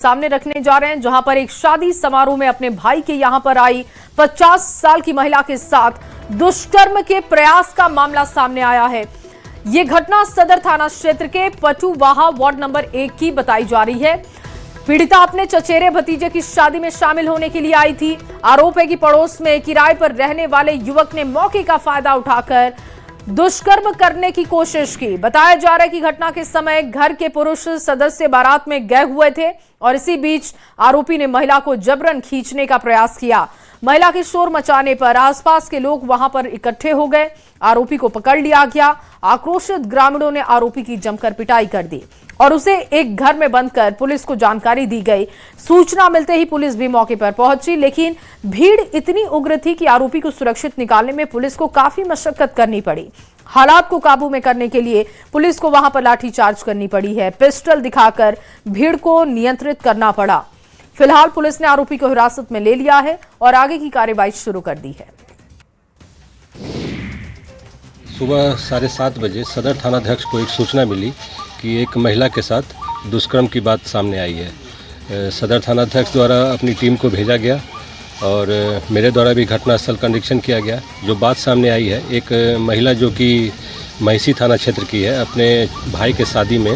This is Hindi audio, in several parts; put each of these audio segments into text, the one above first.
सामने रखने जा रहे हैं, जहां पर एक शादी समारोह में अपने भाई के यहां पर आई 50 साल की महिला के साथ दुष्कर्म के प्रयास का मामला सामने आया है। यह घटना सदर थाना क्षेत्र के पटुवाहा वार्ड नंबर 1 की बताई जा रही है। पीड़िता अपने चचेरे भतीजे की शादी में शामिल होने के लिए आई थी। आरोप है कि पड़ोस में किराए पर रहने वाले युवक ने मौके का फायदा उठाकर दुष्कर्म करने की कोशिश की। बताया जा रहा है कि घटना के समय घर के पुरुष सदस्य बारात में गए हुए थे और इसी बीच आरोपी ने महिला को जबरन खींचने का प्रयास किया। महिला के शोर मचाने पर आसपास के लोग वहां पर इकट्ठे हो गए। आरोपी को पकड़ लिया गया। आक्रोशित ग्रामीणों ने आरोपी की जमकर पिटाई कर दी और उसे एक घर में बंद कर पुलिस को जानकारी दी गई। सूचना मिलते ही पुलिस भी मौके पर पहुंची, लेकिन भीड़ इतनी उग्र थी कि आरोपी को सुरक्षित निकालने में पुलिस को काफी मशक्कत करनी पड़ी। हालात को काबू में करने के लिए पुलिस को वहां पर लाठीचार्ज करनी पड़ी है। पिस्टल दिखाकर भीड़ को नियंत्रित करना पड़ा। फिलहाल पुलिस ने आरोपी को हिरासत में ले लिया है और आगे की कार्रवाई शुरू कर दी है। सुबह 7:30 बजे सदर थानाध्यक्ष को एक सूचना मिली कि एक महिला के साथ दुष्कर्म की बात सामने आई है। सदर थानाध्यक्ष द्वारा अपनी टीम को भेजा गया और मेरे द्वारा भी घटनास्थल का निरीक्षण किया गया। जो बात सामने आई है, एक महिला जो कि महिषी थाना क्षेत्र की है, अपने भाई के शादी में,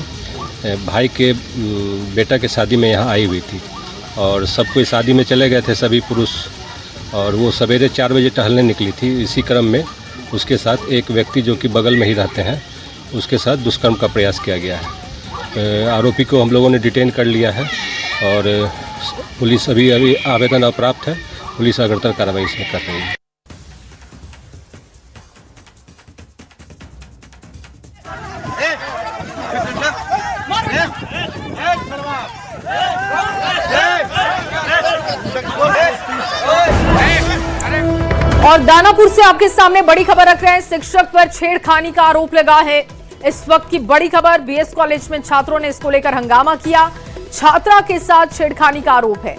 भाई के बेटा के शादी में यहाँ आई हुई थी और सब कोई शादी में चले गए थे, सभी पुरुष, और वो सवेरे 4 बजे टहलने निकली थी। इसी क्रम में उसके साथ एक व्यक्ति जो कि बगल में ही रहते हैं, उसके साथ दुष्कर्म का प्रयास किया गया है। आरोपी को हम लोगों ने डिटेन कर लिया है और पुलिस अभी आवेदन अप्राप्त है। पुलिस अग्रतर कार्रवाई इसमें कर रही है। और दानापुर से आपके सामने बड़ी खबर रख रहे हैं। शिक्षक पर छेड़खानी का आरोप लगा है। इस वक्त की बड़ी खबर, बीएस कॉलेज में छात्रों ने इसको लेकर हंगामा किया। छात्रा के साथ छेड़खानी का आरोप है,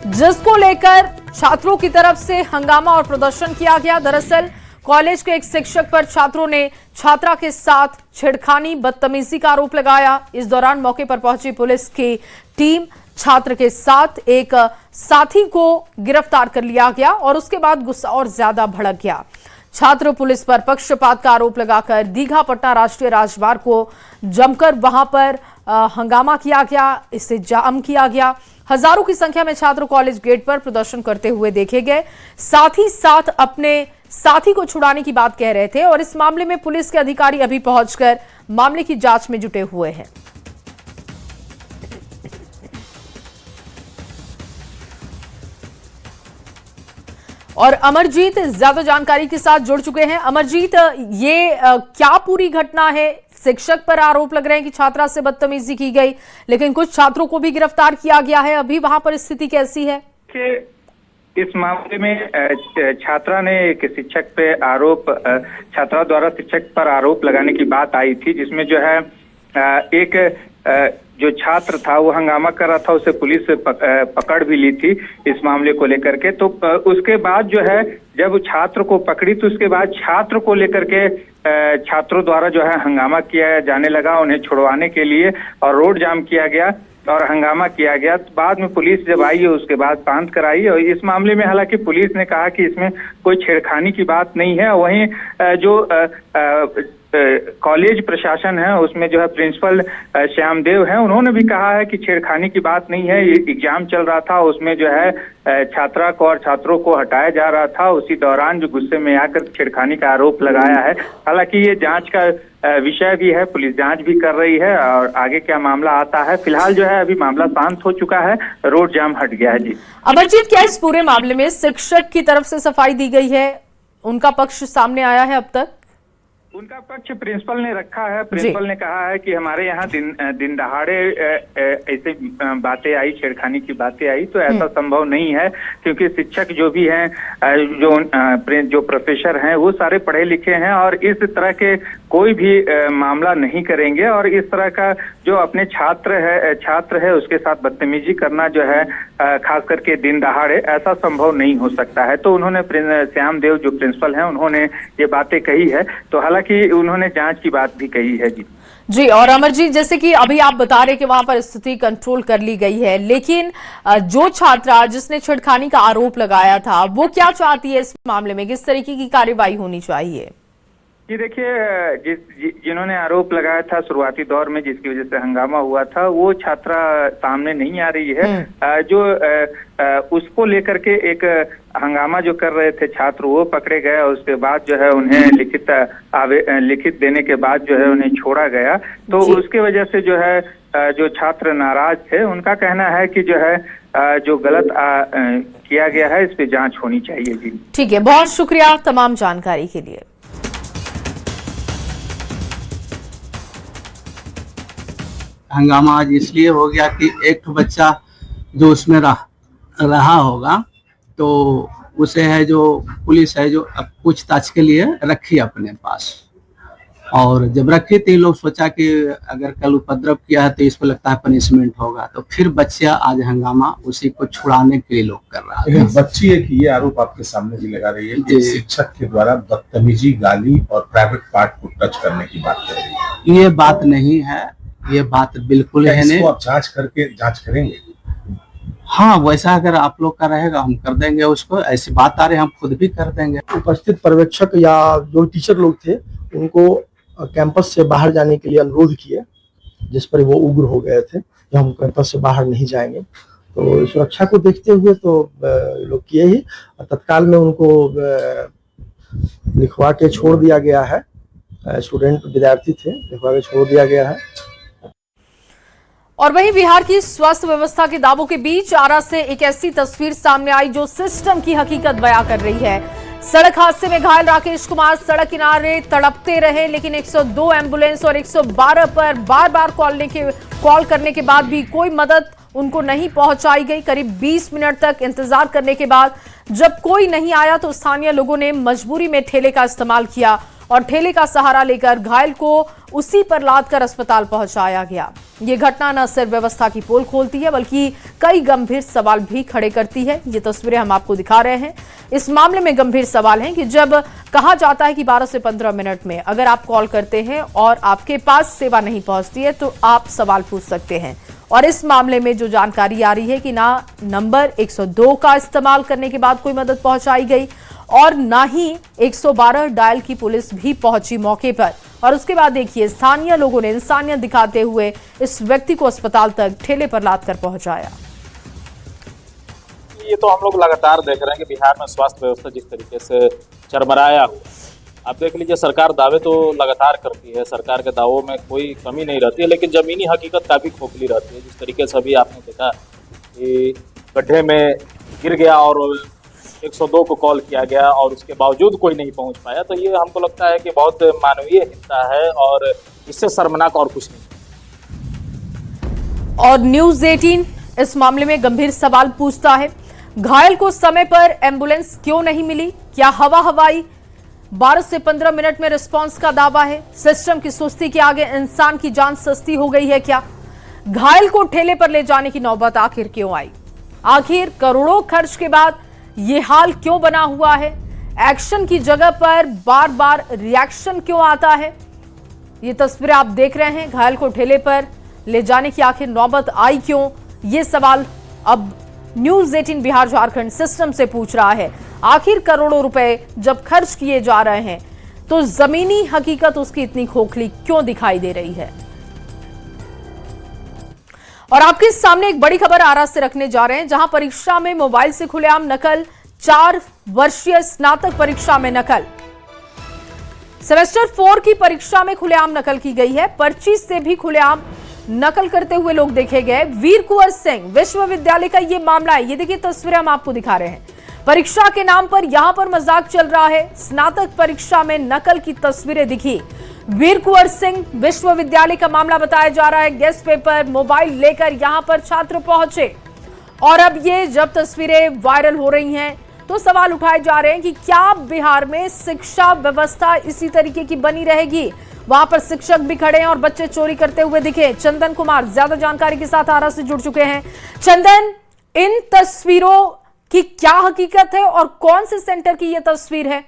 जिसको लेकर छात्रों की तरफ से हंगामा और प्रदर्शन किया गया। दरअसल कॉलेज के एक शिक्षक पर छात्रों ने छात्रा के साथ छेड़खानी, बदतमीजी का आरोप लगाया। इस दौरान मौके पर पहुंची पुलिस की टीम छात्र के साथ एक साथी को गिरफ्तार कर लिया गया और उसके बाद गुस्सा और ज्यादा भड़क गया। छात्र पुलिस पर पक्षपात का आरोप लगाकर दीघा पटना राष्ट्रीय राजमार्ग को जमकर वहां पर हंगामा किया गया, इसे जाम किया गया। हजारों की संख्या में छात्र कॉलेज गेट पर प्रदर्शन करते हुए देखे गए। साथ ही साथ अपने साथी को छुड़ाने की बात कह रहे थे और इस मामले में पुलिस के अधिकारी अभी पहुंचकर मामले की जांच में जुटे हुए हैं। और अमरजीत ज्यादा जानकारी के साथ जुड़ चुके हैं। अमरजीत, ये क्या पूरी घटना है? शिक्षक पर आरोप लग रहे हैं कि छात्रा से बदतमीजी की गई, लेकिन कुछ छात्रों को भी गिरफ्तार किया गया है। अभी वहां पर स्थिति कैसी है? इस मामले में छात्रा ने एक शिक्षक पे छात्रा द्वारा शिक्षक पर आरोप लगाने की बात आई थी, जिसमें जो है एक जो छात्र था वो हंगामा कर रहा था, उसे पुलिस पकड़ भी ली थी इस मामले को लेकर के। तो उसके बाद जो है जब छात्र को पकड़ी तो उसके बाद छात्र को लेकर के छात्रों द्वारा जो है हंगामा किया जाने लगा उन्हें छुड़वाने के लिए, और रोड जाम किया गया और हंगामा किया गया। तो बाद में पुलिस जब आई है उसके बाद शांत कराई। और इस मामले में हालांकि पुलिस ने कहा कि इसमें कोई छेड़खानी की बात नहीं है। वहीं जो कॉलेज प्रशासन है उसमें जो है प्रिंसिपल श्यामदेव हैं, उन्होंने भी कहा है कि छेड़खानी की बात नहीं है। ये एग्जाम चल रहा था, उसमें जो है छात्रा को और छात्रों को हटाया जा रहा था, उसी दौरान जो गुस्से में आकर छेड़खानी का आरोप लगाया है। हालांकि ये जांच का विषय भी है, पुलिस जांच भी कर रही है और आगे क्या मामला आता है। फिलहाल जो है अभी मामला शांत हो चुका है, रोड जाम हट गया है। जी अमरजीत, क्या इस पूरे मामले में शिक्षक की तरफ से सफाई दी गई है? उनका पक्ष सामने आया है अब तक? उनका पक्ष प्रिंसिपल ने रखा है। प्रिंसिपल ने कहा है कि हमारे यहाँ दिन दहाड़े ऐसे बातें आई, छेड़खानी की बातें आई, तो ऐसा संभव नहीं है, क्योंकि शिक्षक जो भी हैं, जो प्रोफेसर हैं, वो सारे पढ़े लिखे हैं और इस तरह के कोई भी मामला नहीं करेंगे। और इस तरह का जो अपने छात्र है उसके साथ बदतमीजी करना जो है खास करके दिन दहाड़े ऐसा संभव नहीं हो सकता है। तो उन्होंने श्याम देव जो प्रिंसिपल हैं उन्होंने ये बातें कही है। तो हालांकि उन्होंने जांच की बात भी कही है जी। और अमर जी, जैसे कि अभी आप बता रहे कि वहां पर स्थिति कंट्रोल कर ली गई है, लेकिन जो छात्रा जिसने छेड़खानी का आरोप लगाया था वो क्या चाहती है इस मामले में, किस तरीके की कार्रवाई होनी चाहिए? जी देखिए, जिन्होंने आरोप लगाया था शुरुआती दौर में जिसकी वजह से हंगामा हुआ था, वो छात्रा सामने नहीं आ रही है। जो उसको लेकर के एक हंगामा जो कर रहे थे छात्र, वो पकड़े गए और उसके बाद जो है उन्हें लिखित देने के बाद जो है उन्हें छोड़ा गया। तो उसके वजह से जो है जो छात्र नाराज थे, उनका कहना है कि जो है जो गलत किया गया है इस पे जांच होनी चाहिए जी। ठीक है, बहुत शुक्रिया तमाम जानकारी के लिए। हंगामा आज इसलिए हो गया कि एक बच्चा जो उसमें रहा होगा तो उसे है जो पुलिस है जो पूछताछ के लिए रखी अपने पास, और जब रखी तो लोग सोचा कि अगर कल उपद्रव किया है तो इस पर लगता है पनिशमेंट होगा, तो फिर बच्चा आज हंगामा उसी को छुड़ाने के लिए लोग कर रहा है। बच्ची एक ये आरोप आपके सामने भी लगा रही है कि शिक्षक के द्वारा बदतमीजी, गाली और प्राइवेट पार्ट को टच करने की बात कर रही है। ये बात नहीं है, ये बात बिल्कुल है नहीं। आप जांच करेंगे? हाँ, वैसा अगर आप लोग का रहेगा हम कर देंगे उसको। ऐसी बात आ रही है हम खुद भी कर देंगे। उपस्थित पर्यवेक्षक या जो टीचर लोग थे उनको कैंपस से बाहर जाने के लिए अनुरोध किए, जिस पर वो उग्र हो गए थे कि हम कैंपस से बाहर नहीं जाएंगे। तो सुरक्षा को देखते हुए तो लोग किए ही, तत्काल में उनको लिखवा के छोड़ दिया गया है। स्टूडेंट विद्यार्थी थे, लिखवा के छोड़ दिया गया है। और वहीं बिहार की स्वास्थ्य व्यवस्था के दावों के बीच आरा से एक ऐसी तस्वीर सामने आई जो सिस्टम की हकीकत बयां कर रही है। सड़क हादसे में घायल राकेश कुमार सड़क किनारे तड़पते रहे, लेकिन 102 एम्बुलेंस और 112 पर बार बार कॉल करने के बाद भी कोई मदद उनको नहीं पहुंचाई गई। करीब 20 मिनट तक इंतजार करने के बाद जब कोई नहीं आया तो स्थानीय लोगों ने मजबूरी में ठेले का इस्तेमाल किया और ठेले का सहारा लेकर घायल को उसी पर लादकर अस्पताल पहुंचाया गया। ये घटना न सिर्फ व्यवस्था की पोल खोलती है बल्कि कई गंभीर सवाल भी खड़े करती है। ये तस्वीरें हम आपको दिखा रहे हैं। इस मामले में गंभीर सवाल है कि जब कहा जाता है कि 12 से 15 मिनट में अगर आप कॉल करते हैं और आपके पास सेवा नहीं पहुंचती है तो आप सवाल पूछ सकते हैं। और इस मामले में जो जानकारी आ रही है कि ना नंबर 102 का इस्तेमाल करने के बाद कोई मदद पहुंचाई गई और ना ही 112 डायल की पुलिस भी पहुंची मौके पर। और उसके बाद देखिए स्थानीय लोगों ने इंसानियत दिखाते हुए इस व्यक्ति को अस्पताल तक ठेले पर लादकर पहुंचाया। ये तो हम लोग लगातार देख रहे हैं कि बिहार में स्वास्थ्य व्यवस्था जिस तरीके से चरमराया हुआ, आप देख लीजिए सरकार दावे तो लगातार करती है, सरकार के दावों में कोई कमी नहीं रहती है, लेकिन जमीनी हकीकत काफी खोखली रहती है। जिस तरीके से अभी आपने देखा कि गड्ढे में गिर गया और 102 को कॉल किया गया और उसके बावजूद कोई नहीं पहुंच पाया, तो ये हमको लगता है कि बहुत मानवीय हिंसा है और इससे शर्मनाक और कुछ नहीं। और न्यूज़ 18 इस मामले में गंभीर सवाल पूछता है, घायल को समय पर एम्बुलेंस क्यों नहीं मिली? क्या हवाई 12 से 15 मिनट में रिस्पांस का दावा है? सिस्टम की सुस्ती के आगे इंसान की जान सस्ती हो गई है क्या? घायल को ठेले पर ले जाने की नौबत आखिर क्यों आई? आखिर करोड़ों खर्च के बाद ये हाल क्यों बना हुआ है? एक्शन की जगह पर बार बार रिएक्शन क्यों आता है? ये तस्वीरें आप देख रहे हैं। घायल को ठेले पर ले जाने की आखिर नौबत आई क्यों? ये सवाल अब न्यूज़ 18 बिहार झारखंड सिस्टम से पूछ रहा है। आखिर करोड़ों रुपए जब खर्च किए जा रहे हैं तो जमीनी हकीकत उसकी इतनी खोखली क्यों दिखाई दे रही है? और आपके सामने एक बड़ी खबर आरा से रखने जा रहे हैं, जहां परीक्षा में मोबाइल से खुलेआम नकल, 4 वर्षीय स्नातक परीक्षा में नकल। सेमेस्टर 4 की परीक्षा में खुलेआम नकल की गई है। पर्ची से भी खुलेआम नकल करते हुए लोग देखे गए। वीर कुंवर सिंह विश्वविद्यालय का ये मामला है। ये देखिए तस्वीरें हम आपको दिखा रहे हैं। परीक्षा के नाम पर यहां पर मजाक चल रहा है। स्नातक परीक्षा में नकल की तस्वीरें दिखी। वीर कुंवर सिंह विश्वविद्यालय का मामला बताया जा रहा है। गेस्ट पेपर, मोबाइल लेकर यहां पर छात्र पहुंचे और अब ये जब तस्वीरें वायरल हो रही हैं तो सवाल उठाए जा रहे हैं कि क्या बिहार में शिक्षा व्यवस्था इसी तरीके की बनी रहेगी? वहां पर शिक्षक भी खड़े हैं और बच्चे चोरी करते हुए दिखे। चंदन कुमार ज्यादा जानकारी के साथ आरा से जुड़ चुके हैं। चंदन, इन तस्वीरों की क्या हकीकत है और कौन से सेंटर की यह तस्वीर है?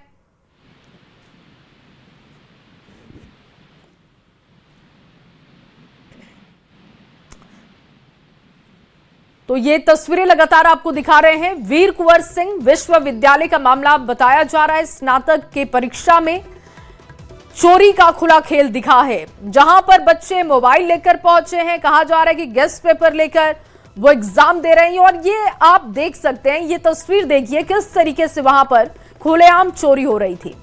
तो ये तस्वीरें लगातार आपको दिखा रहे हैं। वीर कुंवर सिंह विश्वविद्यालय का मामला बताया जा रहा है। स्नातक के परीक्षा में चोरी का खुला खेल दिखा है, जहां पर बच्चे मोबाइल लेकर पहुंचे हैं। कहा जा रहा है कि गेस्ट पेपर लेकर वो एग्जाम दे रहे हैं और ये आप देख सकते हैं, ये तस्वीर देखिए किस तरीके से वहां पर खुलेआम चोरी हो रही थी।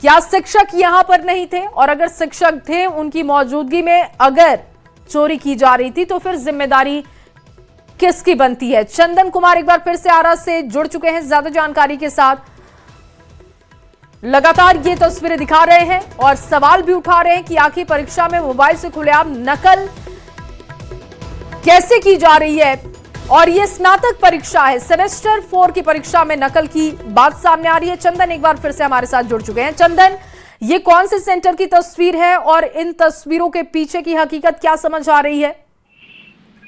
क्या शिक्षक यहां पर नहीं थे? और अगर शिक्षक थे, उनकी मौजूदगी में अगर चोरी की जा रही थी तो फिर जिम्मेदारी किसकी बनती है? चंदन कुमार एक बार फिर से आरा से जुड़ चुके हैं ज्यादा जानकारी के साथ। लगातार ये तस्वीरें दिखा रहे हैं और सवाल भी उठा रहे हैं कि आखिर परीक्षा में मोबाइल से खुलेआम नकल कैसे की जा रही है। और ये स्नातक परीक्षा है, सेमेस्टर 4 की परीक्षा में नकल की बात सामने आ रही है। चंदन एक बार फिर से हमारे साथ जुड़ चुके हैं। चंदन, ये कौन से सेंटर की तस्वीर है और इन तस्वीरों के पीछे की हकीकत क्या समझ आ रही है?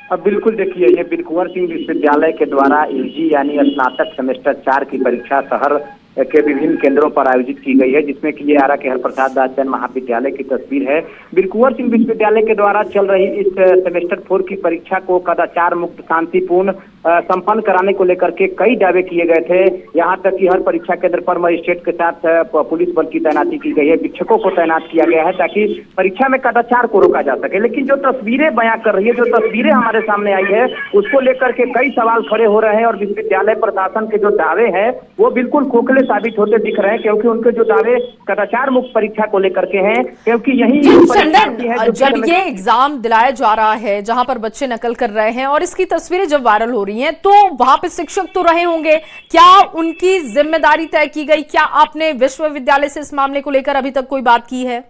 अब बिल्कुल देखिए, ये वीर कुंवर सिंह विश्वविद्यालय के द्वारा यूजी यानी स्नातक सेमेस्टर 4 की परीक्षा शहर के विभिन्न केंद्रों पर आयोजित की गई है, जिसमें कि ये आरा के हरप्रसाद दास जैन महाविद्यालय की तस्वीर है। वीर कुंवर सिंह विश्वविद्यालय के द्वारा चल रही इस सेमेस्टर 4 की परीक्षा को कदाचार मुक्त शांतिपूर्ण संपन्न कराने को लेकर के कई दावे किए गए थे। यहाँ तक कि हर परीक्षा केंद्र पर मजिस्ट्रेट के साथ पुलिस बल की तैनाती की गई है, शिक्षकों को तैनात किया गया है ताकि परीक्षा में कदाचार को रोका जा सके। लेकिन जो तस्वीरें बयां कर रही है, जो तस्वीरें हमारे सामने आई है, उसको लेकर के कई सवाल खड़े हो रहे हैं और विश्वविद्यालय प्रशासन के जो दावे हैं वो बिल्कुल खोखले साबित होते दिख रहे हैं, क्योंकि उनके जो दावे कदाचार मुक्त परीक्षा को लेकर के हैं, क्योंकि यही चंदन, जब ये एग्जाम दिलाया जा रहा है जहां पर बच्चे नकल कर रहे हैं और इसकी तस्वीरें जब वायरल हो रही हैं, तो वहां पे शिक्षक तो रहे होंगे, क्या उनकी जिम्मेदारी तय की गई? क्या आपने विश्वविद्यालय से इस मामले को लेकर अभी तक कोई बात की है?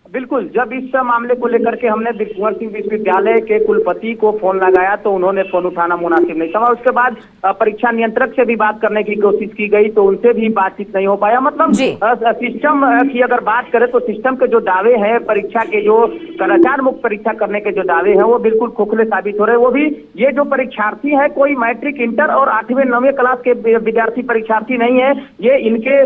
बिल्कुल, जब इस मामले को लेकर के हमने वीर कुंवर सिंह विश्वविद्यालय के कुलपति को फोन लगाया तो उन्होंने फोन उठाना मुनासिब नहीं समझा। उसके बाद परीक्षा नियंत्रक से भी बात करने की कोशिश की गई तो उनसे भी बातचीत नहीं हो पाया। मतलब सिस्टम की अगर बात करें तो सिस्टम के जो दावे हैं, परीक्षा के जो कदाचार मुक्त परीक्षा करने के जो दावे हैं वो बिल्कुल खोखले साबित हो रहे हैं। वो भी ये जो परीक्षार्थी है कोई मैट्रिक, इंटर और 8वीं 9वीं क्लास के विद्यार्थी परीक्षार्थी नहीं है, ये इनके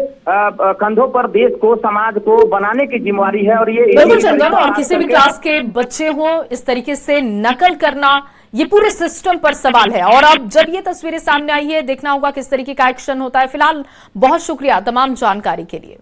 कंधों पर देश को, समाज को बनाने की जिम्मेवारी है। और ये बिल्कुल चंदन, और किसी भी क्लास के बच्चे हो इस तरीके से नकल करना, ये पूरे सिस्टम पर सवाल है। और अब जब ये तस्वीरें सामने आई है, देखना होगा किस तरीके का एक्शन होता है। फिलहाल बहुत शुक्रिया तमाम जानकारी के लिए।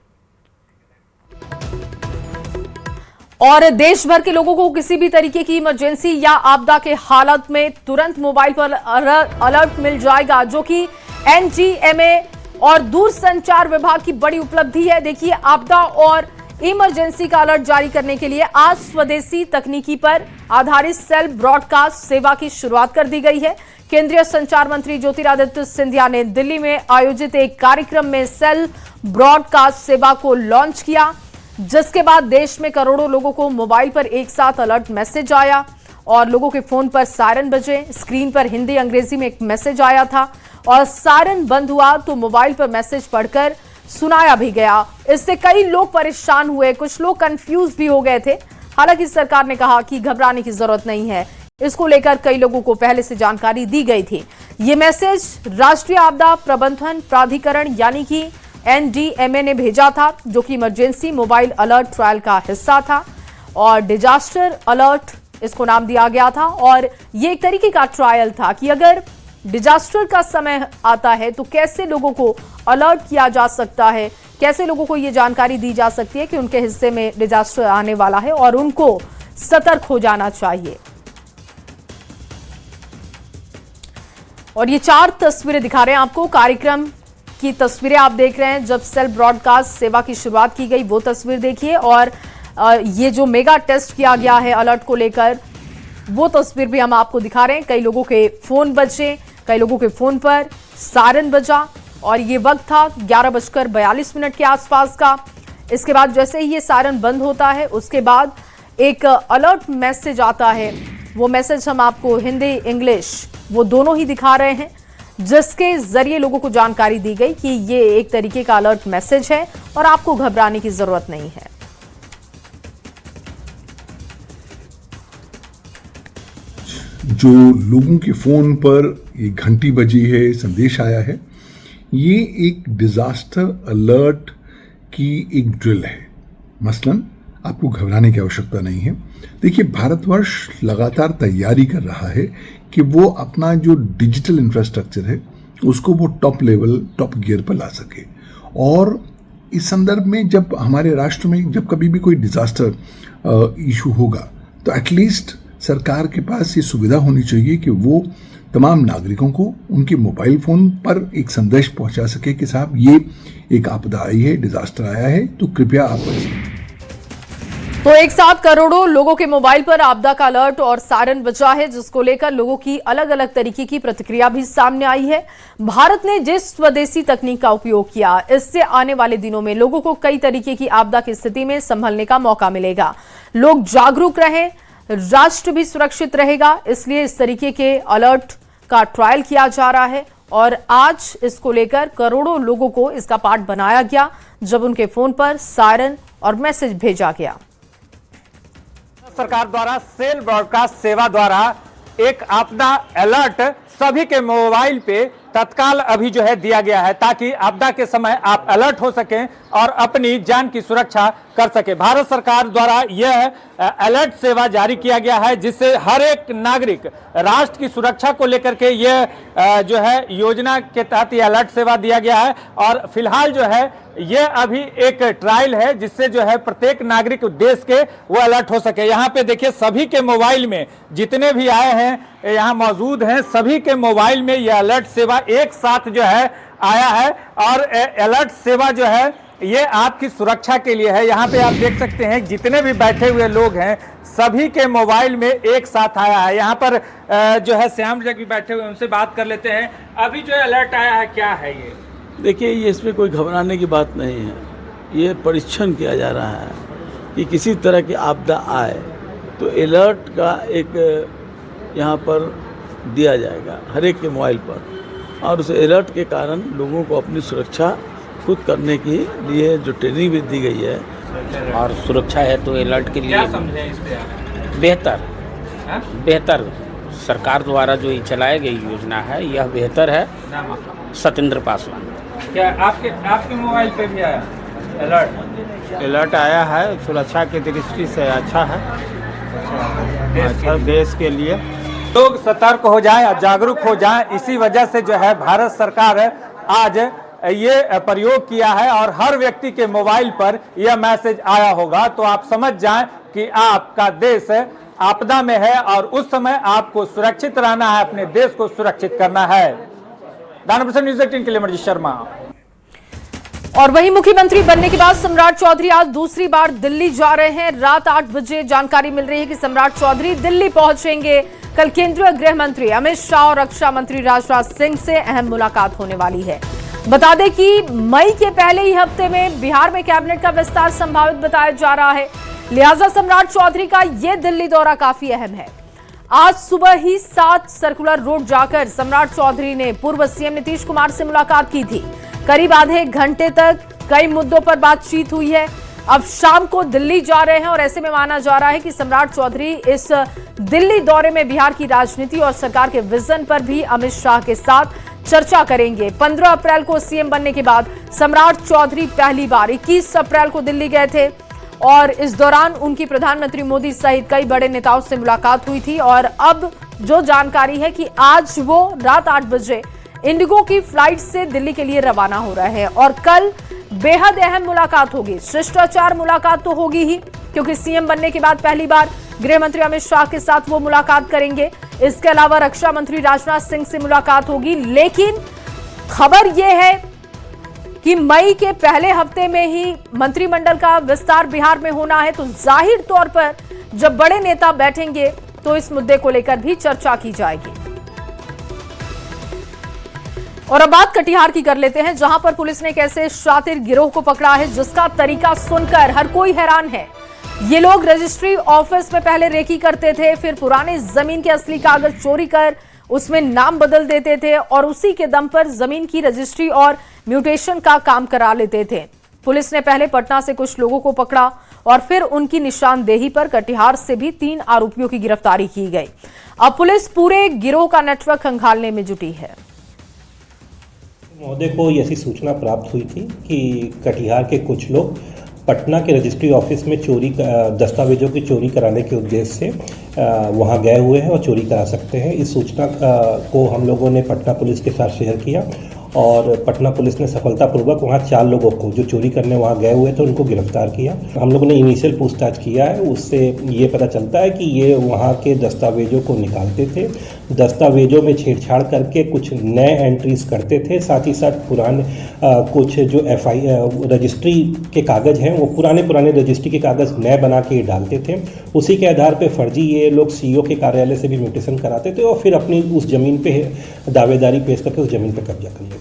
और देश भर के लोगों को किसी भी तरीके की इमरजेंसी या आपदा के हालत में तुरंत मोबाइल पर अलर्ट मिल जाएगा, जो कि एनडीएमए और दूरसंचार विभाग की बड़ी उपलब्धि है। देखिए, आपदा और इमरजेंसी का अलर्ट जारी करने के लिए आज स्वदेशी तकनीकी पर आधारित सेल ब्रॉडकास्ट सेवा की शुरुआत कर दी गई है। केंद्रीय संचार मंत्री ज्योतिरादित्य सिंधिया ने दिल्ली में आयोजित एक कार्यक्रम में सेल ब्रॉडकास्ट सेवा को लॉन्च किया, जिसके बाद देश में करोड़ों लोगों को मोबाइल पर एक साथ अलर्ट मैसेज आया और लोगों के फोन पर सायरन बजे। स्क्रीन पर हिंदी अंग्रेजी में एक मैसेज आया था और सायरन बंद हुआ तो मोबाइल पर मैसेज पढ़कर सुनाया भी गया। इससे कई लोग परेशान हुए, कुछ लोग कंफ्यूज भी हो गए थे। हालांकि सरकार ने कहा कि घबराने की जरूरत नहीं है, इसको लेकर कई लोगों को पहले से जानकारी दी गई थी। ये मैसेज राष्ट्रीय आपदा प्रबंधन प्राधिकरण यानी कि एनडीएमए ने भेजा था, जो कि इमरजेंसी मोबाइल अलर्ट ट्रायल का हिस्सा था और डिजास्टर अलर्ट इसको नाम दिया गया था। और ये एक तरीके का ट्रायल था कि अगर डिजास्टर का समय आता है तो कैसे लोगों को अलर्ट किया जा सकता है, कैसे लोगों को ये जानकारी दी जा सकती है कि उनके हिस्से में डिजास्टर आने वाला है और उनको सतर्क हो जाना चाहिए। और ये 4 तस्वीरें दिखा रहे हैं आपको, कार्यक्रम की तस्वीरें आप देख रहे हैं जब सेल ब्रॉडकास्ट सेवा की शुरुआत की गई, वो तस्वीर देखिए। और ये जो मेगा टेस्ट किया गया है अलर्ट को लेकर, वो तस्वीर भी हम आपको दिखा रहे हैं। कई लोगों के फोन बजे, कई लोगों के फोन पर सायरन बजा और ये वक्त था 11:42 के आसपास का। इसके बाद जैसे ही ये सायरन बंद होता है, उसके बाद एक अलर्ट मैसेज आता है। वो मैसेज हम आपको हिंदी, इंग्लिश वो दोनों ही दिखा रहे हैं, जिसके जरिए लोगों को जानकारी दी गई कि ये एक तरीके का अलर्ट मैसेज है और आपको घबराने की जरूरत नहीं है। जो लोगों के फ़ोन पर ये घंटी बजी है, संदेश आया है, ये एक डिज़ास्टर अलर्ट की एक ड्रिल है। मसलन आपको घबराने की आवश्यकता नहीं है। देखिए, भारतवर्ष लगातार तैयारी कर रहा है कि वो अपना जो डिजिटल इंफ्रास्ट्रक्चर है उसको वो टॉप लेवल, टॉप गियर पर ला सके। और इस संदर्भ में जब हमारे राष्ट्र में जब कभी भी कोई डिज़ास्टर इशू होगा तो एटलीस्ट सरकार के पास ये सुविधा होनी चाहिए कि वो तमाम नागरिकों को उनके मोबाइल फ़ोन पर एक संदेश पहुंचा सके कि साहब ये एक आपदा आई है, डिज़ास्टर आया है, तो कृपया आप। तो एक साथ करोड़ों लोगों के मोबाइल पर आपदा का अलर्ट और सायरन बजा है, जिसको लेकर लोगों की अलग अलग तरीके की प्रतिक्रिया भी सामने आई है। भारत ने जिस स्वदेशी तकनीक का उपयोग किया, इससे आने वाले दिनों में लोगों को कई तरीके की आपदा की स्थिति में संभलने का मौका मिलेगा। लोग जागरूक रहें, राष्ट्र भी सुरक्षित रहेगा, इसलिए इस तरीके के अलर्ट का ट्रायल किया जा रहा है। और आज इसको लेकर करोड़ों लोगों को इसका पार्ट बनाया गया जब उनके फोन पर सायरन और मैसेज भेजा गया। सरकार द्वारा सेल ब्रॉडकास्ट सेवा द्वारा एक आपदा अलर्ट सभी के मोबाइल पे तत्काल अभी जो है दिया गया है, ताकि आपदा के समय आप अलर्ट हो सकें और अपनी जान की सुरक्षा कर सके। भारत सरकार द्वारा यह अलर्ट सेवा जारी किया गया है, जिससे हर एक नागरिक राष्ट्र की सुरक्षा को लेकर के यह जो है योजना के तहत यह अलर्ट सेवा दिया गया है। और फिलहाल जो है यह अभी एक ट्रायल है, जिससे जो है प्रत्येक नागरिक देश के वो अलर्ट हो सके। यहाँ पे देखिए, सभी के मोबाइल में जितने भी आए हैं यहाँ मौजूद हैं, सभी के मोबाइल में यह अलर्ट सेवा एक साथ जो है आया है। और अलर्ट सेवा जो है ये आपकी सुरक्षा के लिए है। यहाँ पे आप देख सकते हैं जितने भी बैठे हुए लोग हैं सभी के मोबाइल में एक साथ आया है। यहाँ पर जो है श्याम जी भी बैठे हुए, उनसे बात कर लेते हैं। अभी जो अलर्ट आया है, क्या है ये? देखिए, ये इसमें कोई घबराने की बात नहीं है। ये परीक्षण किया जा रहा है कि किसी तरह की आपदा आए तो अलर्ट का एक यहाँ पर दिया जाएगा हर एक के मोबाइल पर, और उस अलर्ट के कारण लोगों को अपनी सुरक्षा खुद करने के लिए जो ट्रेनिंग भी दी गई है और सुरक्षा है तो अलर्ट के लिए क्या समझे इस पे? बेहतर सरकार द्वारा जो ये चलाई गई योजना है यह बेहतर है। सत्येंद्र पासवान। क्या आपके मोबाइल पे भी आया अलर्ट? अलर्ट आया है, सुरक्षा की दृष्टि से अच्छा है, अच्छा देश के लिए। लोग सतर्क हो जाएं, जागरूक हो जाएं, इसी वजह से जो है भारत सरकार आज ये प्रयोग किया है। और हर व्यक्ति के मोबाइल पर यह मैसेज आया होगा, तो आप समझ जाएं कि आपका देश आपदा में है और उस समय आपको सुरक्षित रहना है, अपने देश को सुरक्षित करना है। दानापुर न्यूज़ 18 के लिए अमरजीत शर्मा। और वहीं मुख्यमंत्री बनने के बाद सम्राट चौधरी आज दूसरी बार दिल्ली जा रहे हैं। रात 8 बजे जानकारी मिल रही है कि सम्राट चौधरी दिल्ली पहुंचेंगे। कल केंद्रीय गृह मंत्री अमित शाह और रक्षा मंत्री राजनाथ सिंह से अहम मुलाकात होने वाली है। बता दें कि मई के पहले ही हफ्ते में बिहार में कैबिनेट का विस्तार संभावित बताया जा रहा है, लिहाजा सम्राट चौधरी का यह दिल्ली दौरा काफी अहम है। आज सुबह ही 7 सर्कुलर रोड जाकर सम्राट चौधरी ने पूर्व सीएम नीतीश कुमार से मुलाकात की थी। करीब आधे घंटे तक कई मुद्दों पर बातचीत हुई है। अब शाम को दिल्ली जा रहे हैं और ऐसे में माना जा रहा है कि सम्राट चौधरी इस दिल्ली दौरे में बिहार की राजनीति और सरकार के विजन पर भी अमित शाह के साथ चर्चा करेंगे। 15 अप्रैल को सीएम बनने के बाद सम्राट चौधरी पहली बार 21 अप्रैल को दिल्ली गए थे और इस दौरान उनकी प्रधानमंत्री मोदी सहित कई बड़े नेताओं से मुलाकात हुई थी। और अब जो जानकारी है कि आज वो रात 8 बजे इंडिगो की फ्लाइट से दिल्ली के लिए रवाना हो रहे हैं और कल बेहद अहम मुलाकात होगी। शिष्टाचार मुलाकात तो होगी ही, क्योंकि सीएम बनने के बाद पहली बार गृह मंत्री अमित शाह के साथ वो मुलाकात करेंगे। इसके अलावा रक्षा मंत्री राजनाथ सिंह से मुलाकात होगी। लेकिन खबर यह है कि मई के पहले हफ्ते में ही मंत्रिमंडल का विस्तार बिहार में होना है, तो जाहिर तौर पर जब बड़े नेता बैठेंगे तो इस मुद्दे को लेकर भी चर्चा की जाएगी। और अब बात कटिहार की कर लेते हैं, जहां पर पुलिस ने एक ऐसे शातिर गिरोह को पकड़ा है जिसका तरीका सुनकर हर कोई हैरान है। ये लोग रजिस्ट्री ऑफिस में पहले रेकी करते थे, फिर पुरानी जमीन के असली कागज चोरी कर उसमें नाम बदल देते थे और उसी के दम पर जमीन की रजिस्ट्री और म्यूटेशन का काम करा लेते थे। पुलिस ने पहले पटना से कुछ लोगों को पकड़ा और फिर उनकी निशानदेही पर कटिहार से भी 3 आरोपियों की गिरफ्तारी की गई। अब पुलिस पूरे गिरोह का नेटवर्क खंगालने में जुटी है। महोदय को ऐसी सूचना प्राप्त हुई थी कि कटिहार के कुछ लोग पटना के रजिस्ट्री ऑफिस में दस्तावेजों की चोरी कराने के उद्देश्य से वहां गए हुए हैं और चोरी करा सकते हैं। इस सूचना को हम लोगों ने पटना पुलिस के साथ शेयर किया और पटना पुलिस ने सफलतापूर्वक वहां 4 लोगों को जो चोरी करने वहां गए हुए थे उनको गिरफ्तार किया। हम लोगों ने इनिशियल पूछताछ किया है, उससे ये पता चलता है कि ये वहां के दस्तावेजों को निकालते थे, दस्तावेजों में छेड़छाड़ करके कुछ नए एंट्रीज करते थे, साथ ही साथ पुराने कुछ जो रजिस्ट्री के कागज़ हैं वो पुराने रजिस्ट्री के कागज़ नए बना के डालते थे। उसी के आधार पर फर्जी ये लोग सीईओ के कार्यालय से भी म्यूटेशन कराते थे और फिर अपनी उस ज़मीन पे दावेदारी पेश करके उस ज़मीन पर कब्जा कर लेते।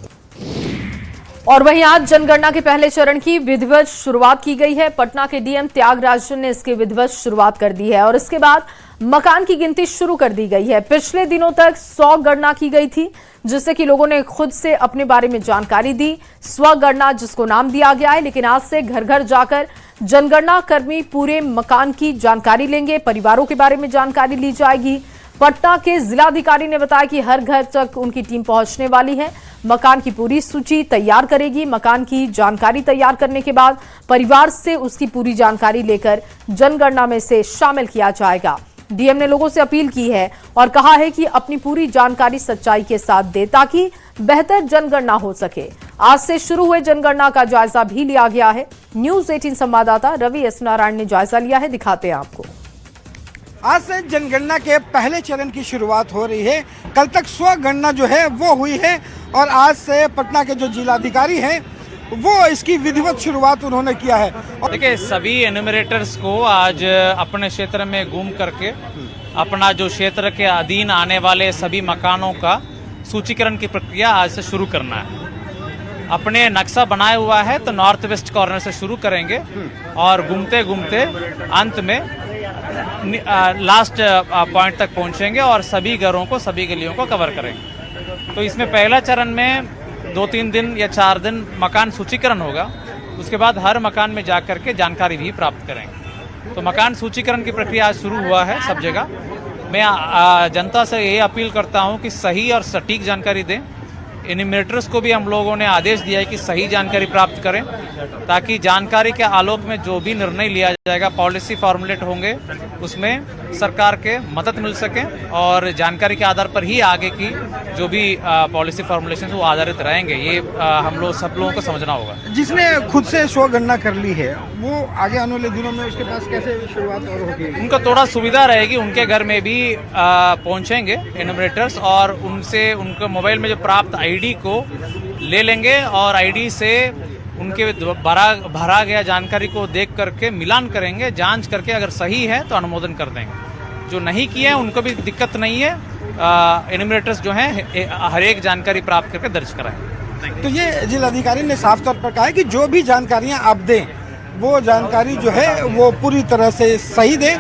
और वहीं आज जनगणना के पहले चरण की विधिवत शुरुआत की गई है। पटना के डीएम त्यागराजन ने इसकी विधिवत शुरुआत कर दी है और इसके बाद मकान की गिनती शुरू कर दी गई है। पिछले दिनों तक 100 गणना की गई थी, जिससे कि लोगों ने खुद से अपने बारे में जानकारी दी। स्वगणना जिसको नाम दिया गया है, लेकिन आज से घर घर जाकर जनगणना कर्मी पूरे मकान की जानकारी लेंगे, परिवारों के बारे में जानकारी ली जाएगी। पटना के जिलाधिकारी ने बताया कि हर घर तक उनकी टीम पहुंचने वाली है, मकान की पूरी सूची तैयार करेगी। मकान की जानकारी तैयार करने के बाद परिवार से उसकी पूरी जानकारी लेकर जनगणना में से शामिल किया जाएगा। डीएम ने लोगों से अपील की है और कहा है कि अपनी पूरी जानकारी सच्चाई के साथ दे ताकि बेहतर जनगणना हो सके। आज से शुरू हुए जनगणना का जायजा भी लिया गया है। न्यूज़ 18 संवाददाता रवि एस नारायण ने जायजा लिया है, दिखाते हैं आपको। आज से जनगणना के पहले चरण की शुरुआत हो रही है। कल तक स्वगणना जो है वो हुई है और आज से पटना के जो जिलाधिकारी हैं वो इसकी विधिवत शुरुआत उन्होंने किया है। देखिए, सभी एनुमरेटर्स को आज अपने क्षेत्र में घूम करके अपना जो क्षेत्र के अधीन आने वाले सभी मकानों का सूचीकरण की प्रक्रिया आज से शुरू करना है। अपने नक्शा बनाया हुआ है तो नॉर्थ वेस्ट कॉर्नर से शुरू करेंगे और घूमते घूमते अंत में लास्ट पॉइंट तक पहुंचेंगे और सभी घरों को, सभी गलियों को कवर करेंगे। तो इसमें पहला चरण में 2-3 दिन या 4 दिन मकान सूचीकरण होगा। उसके बाद हर मकान में जाकर के जानकारी भी प्राप्त करेंगे। तो मकान सूचीकरण की प्रक्रिया आज शुरू हुआ है सब जगह। मैं जनता से ये अपील करता हूं कि सही और सटीक जानकारी दें। एन्यूमरेटर्स को भी हम लोगों ने आदेश दिया है कि सही जानकारी प्राप्त करें ताकि जानकारी के आलोक में जो भी निर्णय लिया जाएगा, पॉलिसी फॉर्मुलेट होंगे, उसमें सरकार के मदद मिल सके और जानकारी के आधार पर ही आगे की जो भी पॉलिसी फॉर्मुलेशन वो आधारित रहेंगे। ये हम लोग सब लोगों को समझना होगा। जिसने खुद से स्वगणना कर ली है वो आगे आने वाले दिनों में उसके पास कैसे शुरुआत और होगी? उनको थोड़ा सुविधा रहेगी, उनके घर में भी पहुंचेंगे एन्यूमरेटर्स और उनसे उनके मोबाइल में जो प्राप्त आईडी को ले लेंगे और आईडी से उनके भरा गया जानकारी को देख करके मिलान करेंगे, जांच करके अगर सही है तो अनुमोदन कर देंगे। जो नहीं किए हैं उनको भी दिक्कत नहीं है। एन्यूमरेटर्स जो हैं हर एक जानकारी प्राप्त करके दर्ज कराएं। तो ये जिलाधिकारी ने साफ तौर पर कहा है कि जो भी जानकारियां आप दें वो जानकारी जो है वो पूरी तरह से सही दें।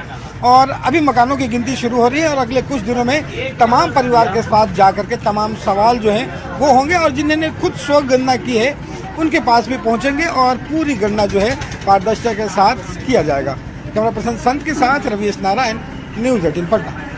और अभी मकानों की गिनती शुरू हो रही है और अगले कुछ दिनों में तमाम परिवार के साथ जाकर के तमाम सवाल जो हैं वो होंगे और जिन्होंने खुद स्वगणना की है उनके पास भी पहुंचेंगे और पूरी गणना जो है पारदर्शिता के साथ किया जाएगा। कैमरा पर्सन संत के साथ रवि एस नारायण, न्यूज़ 18 पटना।